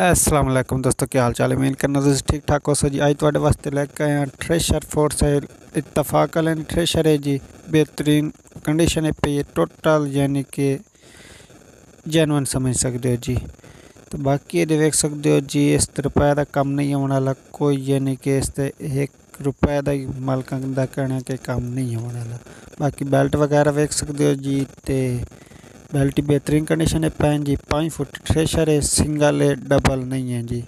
अस्सलाम वालेकुम दोस्तों, क्या हाल चाल है। उम्मीद करना तुम ठीक ठाक हो। सो जी आज तुहाडे वास्ते लेके आए हैं थ्रेशर फोर सेल। इत्तफाक वाले थ्रेशर है जी, बेहतरीन कंडीशन है पे टोटल यानी कि जेनवन समझ सकते हो जी। तो बाकी ये देख सकते हो जी, इस रुपए का कम नहीं होने वाला कोई, यानी कि इस एक रुपए का मालकां दा कहना के काम नहीं होने वाला। बाकी बेल्ट वगैरह देख सकते हो जी, ते बेल्ट बेहतरीन कंडीशन है पैन जी। 5 फुट थ्रेशर है, सिंगल है, डबल नहीं है जी।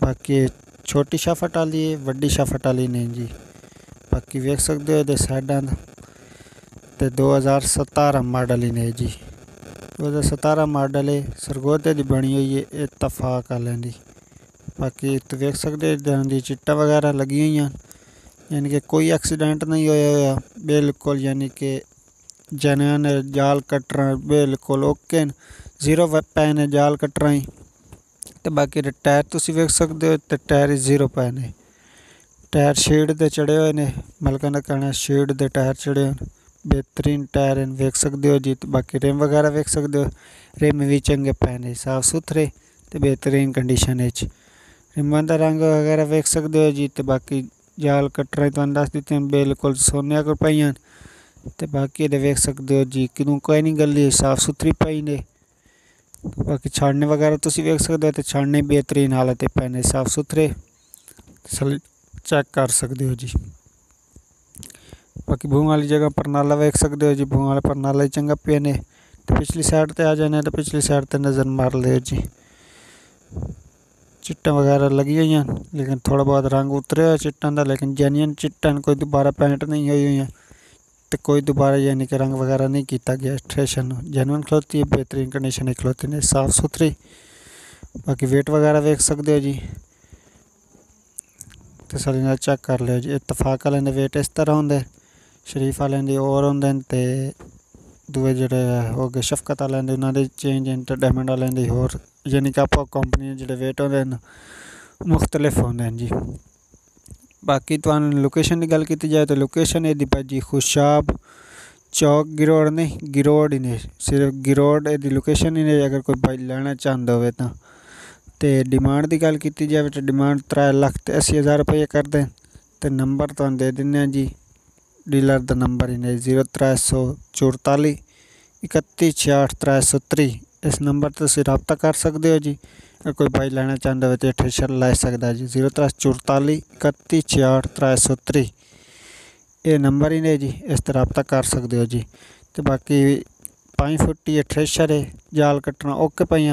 बाकी छोटी शाफट वाली है, वड्डी शाफट वाली नहीं जी। बाकी देख सकते हो साइडा तो 2017 मॉडल ही ने जी। 2017 मॉडल है, सरगोदे की बनी हुई है इत्तफाक वाले की। बाकी तो देख सकते हो चिट्टा वगैरह लगी हुई हैं, यानी कि कोई एक्सीडेंट नहीं होया बिल्कुल, यानी कि जनन जाल कटरा बिल्कुल ओके, जीरो पैन है जाल कटरा ही। तो बाकी टायर तुम देख सकते हो, तो टायर जीरो पैन है। टायर शीट दे चढ़े हुए ने, मलका का कहना शीट दे टायर चढ़े हुए, बेहतरीन टायर हैं देख सकते हो जी। तो बाकी रिम वगैरह देख सकते हो, रिम भी चंगे पैन है, साफ सुथरे तो बेहतरीन कंडीशन है। रिमां का रंग वगैरह देख सकते हो जी। तो बाकी जाल कटरा तो दस दिते हैं बिल्कुल सोने को पाई। तो बाकी ये देख सकते हो जी, कि कोई नहीं गली साफ सुथरी पाई ने। बाकी छाड़ने वगैरह तुम देख सकते हो, तो छाड़ने बेहतरीन हालत है पैने साफ सुथरे, चेक कर सकते हो जी। बाकी भूं वाली जगह पर नाला देख सकते हो जी, भूं वाले पर नाला ही चंगा पे ने। तो पिछली साइड पर आ जाने, तो पिछली साइड पर नज़र मार लियो जी। चिट्टा वगैरह लगी हुई हैं, लेकिन थोड़ा बहुत रंग उतरे हुआ चिट्टा का, लेकिन जेन्युइन चिट्टा कोई दोबारा पेंट नहीं हुई है, तो कोई दोबारा यानी कि रंग वगैरह नहीं किया गया। थ्रेशर जेनवन खलोती है, बेहतरीन कंडीशन है खलोती ने, साफ सुथरी। बाकी वेट वगैरह देख सकते हो जी, तसल्ली नाल चेक कर लियो जी। इत्तफाक वाले ने वेट इस तरह होंगे, शरीफ वाले दे और होंगे, तो दूए जोड़े हो गए शफकत वाले दे उन्होंने चेंज हैं, तो डायमंड वाले दे होर यानी कि आपको कंपनी जो वेट होंगे मुख्तलिफ होंगे हैं जी। बाकी तो लोकेशन की गल की जाए, तो लोकेशन ये भाजी खुशाब चौक गिरोड़ नहीं, गिरोड़ ही नहीं, सिर्फ गिरोड़ यदि लोकेशन ही नहीं। अगर कोई भाई लेना चाहता हो तो डिमांड की गल की जाए, तो डिमांड 3,80,000 रुपये कर दें। तो नंबर तो दे दें जी, डीलर का नंबर ही नहीं 0344 31 66 303। इस नंबर पर तुम रबता कर सकते हो जी। अगर कोई भाई लेना चाहता हो तो थ्रेशर लै सकता जी। 0344 31 66 303 ये नंबर ही ने जी, इस तरह रबता कर सकते हो जी। तो बाकी 5 फुट ये थ्रेशर है, जाल कट्टना ओके पाई।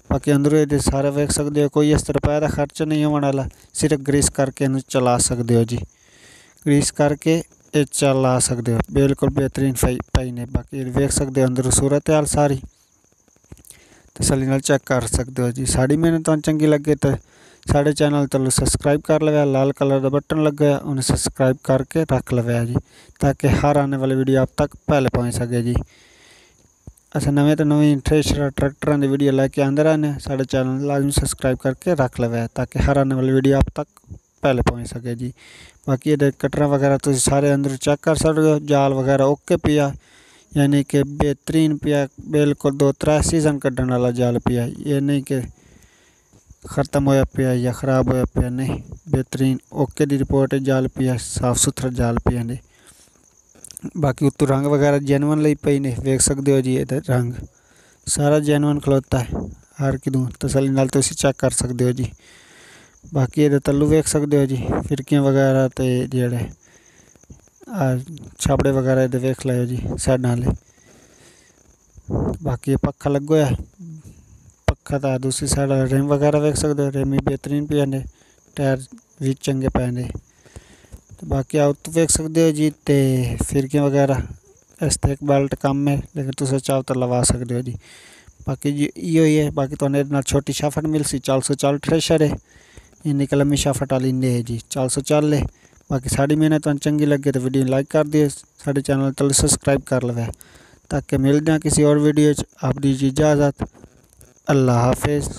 बाकी अंदरों ये सारे देख सकते हो, कोई इस रुपये का खर्चा नहीं होने वाला, सिर्फ ग्रीस करके इन्हें चला सकते हो जी। ग्रीस करके ये चला सकते हो, बिल्कुल बेहतरीन पाई ने। बाकी देख सकते हो अंदर सूरत हाल सारी, तसल्ली नाल चेक कर सकते हो जी। साड़ी मेहनत तुहानू चंगी लगे तो साढ़े चैनल तो सबसक्राइब कर लवे, लाल कलर का बटन लगे उन्हें सबसक्राइब करके रख लवे जी, ताकि हर आने वाली वीडियो आप तक पहले पहुँच सके जी। अच्छा नवे तो नवी थ्रेशर ट्रैक्टर की वीडियो लैके आते रहने, साढ़े चैनल लाजमी सबसक्राइब करके रख लवे, ताकि हर आने वाली वीडियो आप तक पहले पहुँच सके जी। बाकी ये कटरा वगैरह तुम सारे अंदर चेक कर सकते हो, जाल वगैरह ओके पिया, यानी कि बेहतरीन पिया, बिल्कुल 2-3 सीजन कढ़ने वाला जाल पिया। ये नहीं कि ख़त्म होया पिया या ख़राब होया पिया, नहीं, बेहतरीन ओके दी रिपोर्ट है, जाल पिया साफ सुथरा जाल पिया ने। बाकी उत्तों रंग वगैरह जेनवन ली पई ने, देख सकते हो जी। ये रंग सारा जेनवन खलोता है, हर किदों तसल्ली नाल तुसीं चेक कर सकते हो जी। बाकी ये तल्लू देख सकते हो जी, फिरकियाँ वगैरह तो जेड़े छाबड़े वगैरह ये देख लो जी साइडा वाले। बाकी ये पक्खा लग्गो है, पक्खा तो दूसरी साइड रिम वगैरह देख सकते हो, रिम भी बेहतरीन पे ने, टायर भी चंगे पे ने। तो बाकी आउट देख सकते हो जी, तो फिरकियाँ वगैरह इस तरह एक बेल्ट कम है, लेकिन तुम चाहो तो लवा सकते हो जी। बाकी जी इो ही है। बाकी तो छोटी शाफट मिल सी 440 थ्रेशर है, इन्नी लम्मी शाफट वाली ने है जी 440 है। बाकी साड़ी मेहनत तुहानू चंगी लगे तो वीडियो लाइक कर दिए, साढ़े चैनल तो सबसक्राइब कर लवे, ताकि मिलते हैं किसी और वीडियो। आप दीजिए इजाज़त, अल्लाह हाफिज़।